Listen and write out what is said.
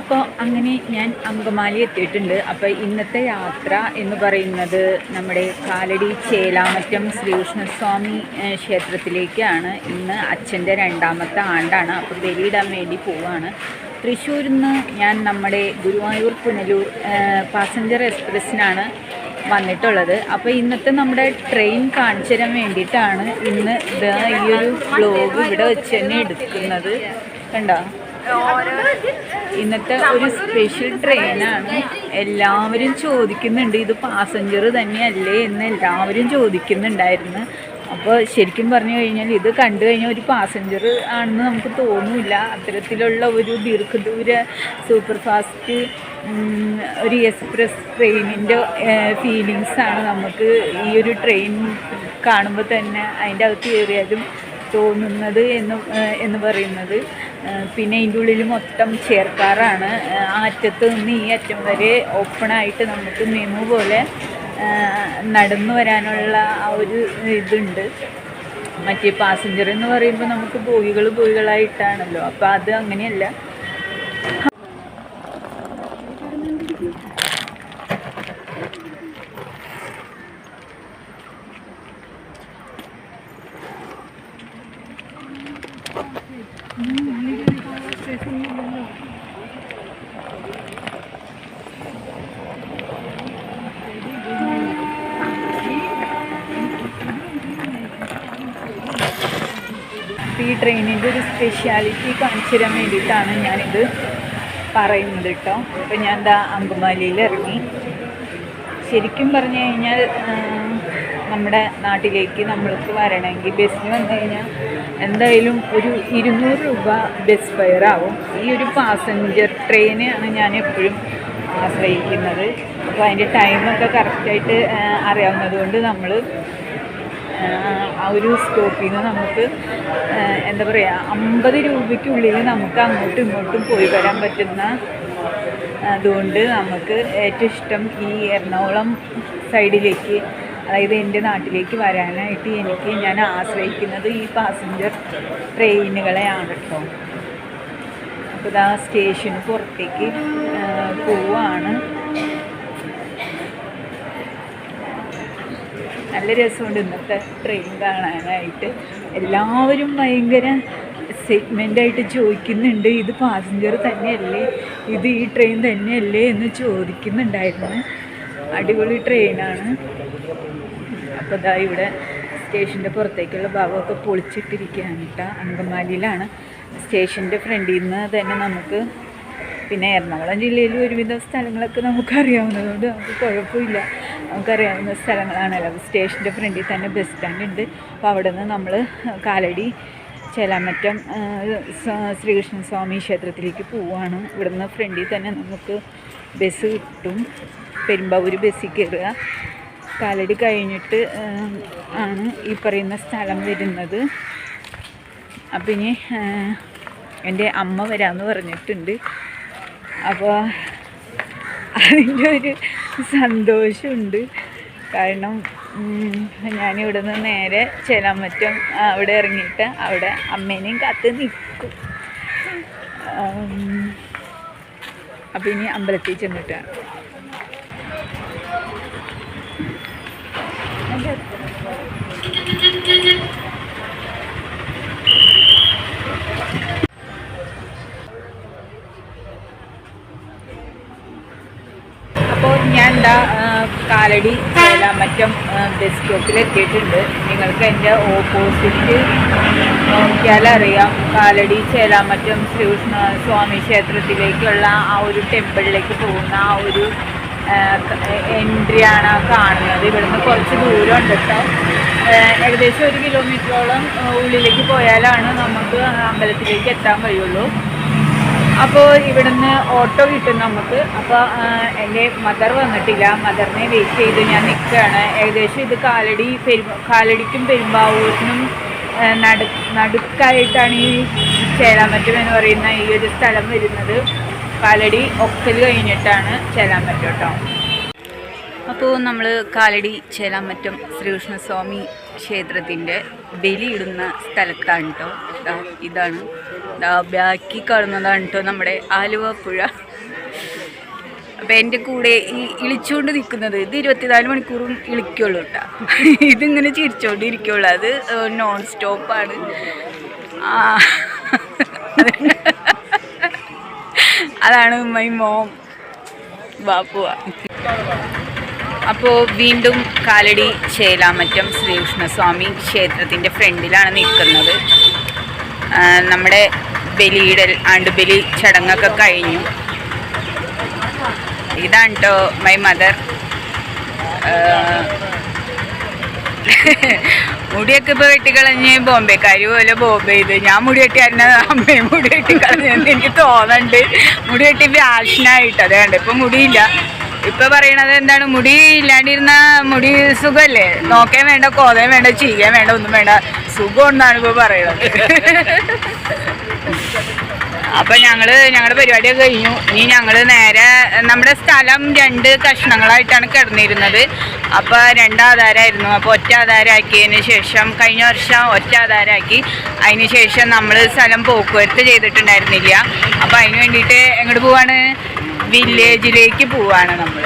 അപ്പോൾ അങ്ങനെ ഞാൻ അങ്കമാലി എത്തിയിട്ടുണ്ട്. അപ്പോൾ ഇന്നത്തെ യാത്ര എന്ന് പറയുന്നത് നമ്മുടെ കാലടി ചേലാമറ്റം ശ്രീകൃഷ്ണസ്വാമി ക്ഷേത്രത്തിലേക്കാണ്. ഇന്ന് അച്ഛൻ്റെ 2ാമത്തെ ആണ്ടാണ്. അപ്പോൾ ബലിയിടാൻ വേണ്ടി പോവുകയാണ്. തൃശ്ശൂരിൽ നിന്ന് ഞാൻ നമ്മുടെ ഗുരുവായൂർ പുനലൂർ പാസഞ്ചർ എക്സ്പ്രസ്സിനാണ് വന്നിട്ടുള്ളത്. അപ്പോൾ ഇന്നത്തെ നമ്മുടെ ട്രെയിൻ കാണിച്ചു തരാൻ വേണ്ടിയിട്ടാണ് ഇന്ന് ഈ ഒരു വ്ലോഗ് ഇവിടെ വെച്ച് തന്നെ എടുക്കുന്നത്. കണ്ടോ, ഇന്നത്തെ ഒരു സ്പെഷ്യൽ ട്രെയിനാണ്. എല്ലാവരും ചോദിക്കുന്നുണ്ട് ഇത് പാസഞ്ചർ തന്നെയല്ലേ എന്ന് എല്ലാവരും ചോദിക്കുന്നുണ്ടായിരുന്നു. അപ്പോൾ ശരിക്കും പറഞ്ഞു കഴിഞ്ഞാൽ ഇത് കണ്ടു കഴിഞ്ഞാൽ ഒരു പാസഞ്ചർ ആണെന്ന് നമുക്ക് തോന്നില്ല. അത്തരത്തിലുള്ള ഒരു ദീർഘദൂര സൂപ്പർ ഫാസ്റ്റ് ഒരു എക്സ്പ്രസ് ട്രെയിനിൻ്റെ ഫീലിങ്സാണ് നമുക്ക് ഈ ഒരു ട്രെയിൻ കാണുമ്പോൾ തന്നെ അതിൻ്റെ അകത്ത് കയറിയാലും തോന്നുന്നത് എന്ന് പറയുന്നത്. പിന്നെ ഇതിൻ്റെ ഉള്ളിൽ മൊത്തം ചേർക്കാറാണ്. ആ അറ്റത്ത് നിന്ന് ഈ അറ്റം വരെ ഓപ്പണായിട്ട് നമുക്ക് മെമു പോലെ നടന്നു വരാനുള്ള ആ ഒരു ഇതുണ്ട്. മറ്റേ പാസഞ്ചർ എന്ന് പറയുമ്പോൾ നമുക്ക് ബോഗികളായിട്ടാണല്ലോ. അപ്പോൾ അത് അങ്ങനെയല്ല. ഈ ട്രെയിനിൻ്റെ ഒരു സ്പെഷ്യാലിറ്റി കാണിച്ചു തരാൻ വേണ്ടിയിട്ടാണ് ഞാനിത് പറയുന്നത് കേട്ടോ. അപ്പോൾ ഞാൻ എന്താ അങ്കമാലിയിൽ ഇറങ്ങി. ശരിക്കും പറഞ്ഞു കഴിഞ്ഞാൽ നമ്മുടെ നാട്ടിലേക്ക് നമ്മൾക്ക് വരണമെങ്കിൽ ബസ്സിന് വന്നു കഴിഞ്ഞാൽ എന്തായാലും ഒരു 200 രൂപ ബസ് ഫെയർ ആവും. ഈ ഒരു പാസഞ്ചർ ട്രെയിനാണ് ഞാൻ എപ്പോഴും ആശ്രയിക്കുന്നത്. അപ്പോൾ അതിൻ്റെ ടൈമൊക്കെ കറക്റ്റായിട്ട് അറിയാവുന്നത് കൊണ്ട് നമ്മൾ ആ ഒരു സ്റ്റോപ്പിൽ നിന്ന് നമുക്ക് എന്താ പറയുക 50 രൂപയ്ക്കുള്ളിൽ നമുക്ക് അങ്ങോട്ടും ഇങ്ങോട്ടും പോയി വരാൻ പറ്റുന്ന അതുകൊണ്ട് നമുക്ക് ഏറ്റവും ഇഷ്ടം ഈ എറണാകുളം സൈഡിലേക്ക്, അതായത് എൻ്റെ നാട്ടിലേക്ക് വരാനായിട്ട് ഞാൻ ആശ്രയിക്കുന്നത് ഈ പാസഞ്ചർ ട്രെയിനുകളെയാണ് കേട്ടോ. അപ്പോൾ ഇതാ സ്റ്റേഷന് പുറത്തേക്ക് പോവാണ്. നല്ല രസമുണ്ട് ഇന്നത്തെ ട്രെയിൻ കാണാനായിട്ട്. എല്ലാവരും ഭയങ്കര സെഗ്മെൻ്റായിട്ട് ചോദിക്കുന്നുണ്ട് ഇത് പാസഞ്ചർ തന്നെയല്ലേ, ഇത് ഈ ട്രെയിൻ തന്നെയല്ലേ എന്ന് ചോദിക്കുന്നുണ്ടായിരുന്നു. അടിപൊളി ട്രെയിനാണ്. അപ്പോൾ ഇതാ ഇവിടെ സ്റ്റേഷൻ്റെ പുറത്തേക്കുള്ള ഭാഗമൊക്കെ പൊളിച്ചിട്ടിരിക്കുകയാണ് കേട്ടോ. അങ്കമാലിയിലാണ്. സ്റ്റേഷൻ്റെ ഫ്രണ്ടിൽ നിന്ന് തന്നെ നമുക്ക്, പിന്നെ എറണാകുളം ജില്ലയിൽ ഒരുവിധ സ്ഥലങ്ങളൊക്കെ നമുക്കറിയാവുന്നതുകൊണ്ട് നമുക്ക് കുഴപ്പമില്ല, നമുക്കറിയാവുന്ന സ്ഥലങ്ങളാണല്ലോ. സ്റ്റേഷൻ്റെ ഫ്രണ്ടിൽ തന്നെ ബസ് സ്റ്റാൻഡ് ഉണ്ട്. അപ്പോൾ അവിടെ നിന്ന് നമ്മൾ കാലടി ചേലാമറ്റം ശ്രീകൃഷ്ണസ്വാമി ക്ഷേത്രത്തിലേക്ക് പോവുകയാണ്. ഇവിടെ നിന്ന് ഫ്രണ്ടിൽ തന്നെ നമുക്ക് ബസ് കിട്ടും. പെരുമ്പാവൂർ ബസ്സിൽ കയറുക. കാലടി കഴിഞ്ഞിട്ട് ആണ് ഈ പറയുന്ന സ്ഥലം വരുന്നത്. അപ്പം ഇനി എൻ്റെ അമ്മ വരാമെന്ന് പറഞ്ഞിട്ടുണ്ട്. അപ്പോൾ അതിൻ്റെ ഒരു സന്തോഷമുണ്ട്. കാരണം ഞാനിവിടെ നിന്ന് നേരെ ചേലാമറ്റം അവിടെ ഇറങ്ങിയിട്ട് അവിടെ അമ്മേനെയും കാത്ത് നിൽക്കും. അപ്പോൾ ഇനി അമ്പലത്തിൽ ചെന്നിട്ടാണ്. അപ്പോൾ ഞാൻ എന്താ കാലടി ചേലാമറ്റം ബസ് സ്റ്റോപ്പിൽ എത്തിയിട്ടുണ്ട്. നിങ്ങൾക്ക് എൻ്റെ ഓപ്പോസിറ്റ് നോക്കിയാലറിയാം കാലടി ചേലാമറ്റം ശ്രീകൃഷ്ണ സ്വാമി ക്ഷേത്രത്തിലേക്കുള്ള ആ ഒരു ടെമ്പിളിലേക്ക് പോകുന്ന ആ ഒരു എൻട്രിയാണ് കാണുന്നത്. ഇവിടുന്ന് കുറച്ച് ദൂരം ഉണ്ട് കേട്ടോ. ഏകദേശം 1 കിലോമീറ്ററോളം ഉള്ളിലേക്ക് പോയാലാണ് നമുക്ക് അമ്പലത്തിലേക്ക് എത്താൻ കഴിയുള്ളൂ. അപ്പോൾ ഇവിടുന്ന് ഓട്ടോ കിട്ടും നമുക്ക്. അപ്പോൾ എൻ്റെ മദർ വന്നിട്ടില്ല. മദറിനെ വെയിറ്റ് ചെയ്ത് ഞാൻ നിൽക്കുകയാണ്. ഏകദേശം ഇത് കാലടിക്കും പെരുമ്പാവൂരിനും നടുക്കായിട്ടാണ് ഈ ചേലാമറ്റം എന്ന് പറയുന്ന ഈ ഒരു സ്ഥലം വരുന്നത്. കാലടി ഒക്കൽ കഴിഞ്ഞിട്ടാണ് ചേലാമറ്റം കേട്ടോ. അപ്പോൾ നമ്മൾ കാലടി ചേലാമറ്റം ശ്രീകൃഷ്ണസ്വാമി ക്ഷേത്രത്തിൻ്റെ ബലിയിടുന്ന സ്ഥലത്താണ് കേട്ടോ. ഇതാണ് ബാക്കി കാണുന്നതാണ് കേട്ടോ നമ്മുടെ ആലുവ പുഴ. അപ്പം എൻ്റെ കൂടെ ഈ ഇളിച്ചുകൊണ്ട് നിൽക്കുന്നത് ഇത് 24 മണിക്കൂറും ഇളിക്കുള്ളൂ കേട്ടോ. ഇതിങ്ങനെ ചിരിച്ചുകൊണ്ടിരിക്കുള്ളൂ. അത് നോൺ സ്റ്റോപ്പാണ്. അതാണ് മൈ മോം ബാപ്പുവ. അപ്പോൾ വീണ്ടും കാലടി ചേലാമറ്റം ശ്രീകൃഷ്ണസ്വാമി ക്ഷേത്രത്തിൻ്റെ ഫ്രണ്ടിലാണ് നിൽക്കുന്നത്. നമ്മുടെ ബലിയിടൽ ആണ്ടുബലി ചടങ്ങൊക്കെ കഴിഞ്ഞു. ഇതാണ് കേട്ടോ മൈ മദർ. മുടിയൊക്കെ ഇപ്പോൾ വെട്ടിക്കളഞ്ഞ് ബോംബെക്കാർ പോലെ ബോംബെ ചെയ്ത് ഞാൻ മുടി വെട്ടി അന്ന അമ്മയും മുടി വെട്ടിക്കളഞ്ഞെന്ന് എനിക്ക് തോന്നുന്നുണ്ട്. മുടി വെട്ടി ഫാഷനായിട്ട് അത് കണ്ട് ഇപ്പം മുടിയില്ല. ഇപ്പം പറയണത് എന്താണ്, മുടി ഇല്ലാണ്ടിരുന്ന മുടി സുഖമല്ലേ, നോക്കാൻ വേണ്ട, കോതയും വേണ്ട, ചെയ്യാൻ വേണ്ട, ഒന്നും വേണ്ട, സുഖം എന്നാണ് ഇപ്പോൾ പറയണത്. അപ്പം ഞങ്ങളുടെ പരിപാടിയൊക്കെ കഴിഞ്ഞു. ഇനി ഞങ്ങൾ നേരെ നമ്മുടെ സ്ഥലം 2 കഷ്ണങ്ങളായിട്ടാണ് കിടന്നിരുന്നത്. അപ്പോൾ 2 ആധാരമായിരുന്നു. അപ്പോൾ ഒറ്റ ആധാരമാക്കിയതിന് ശേഷം കഴിഞ്ഞ വർഷം ഒറ്റ ആധാരമാക്കി. അതിന് ശേഷം നമ്മൾ സ്ഥലം പോക്കുവരത്ത് ചെയ്തിട്ടുണ്ടായിരുന്നില്ല. അപ്പോൾ അതിന് വേണ്ടിയിട്ട് എങ്ങോട്ട് പോവാണ്, വില്ലേജിലേക്ക് പോവാണ് നമ്മൾ.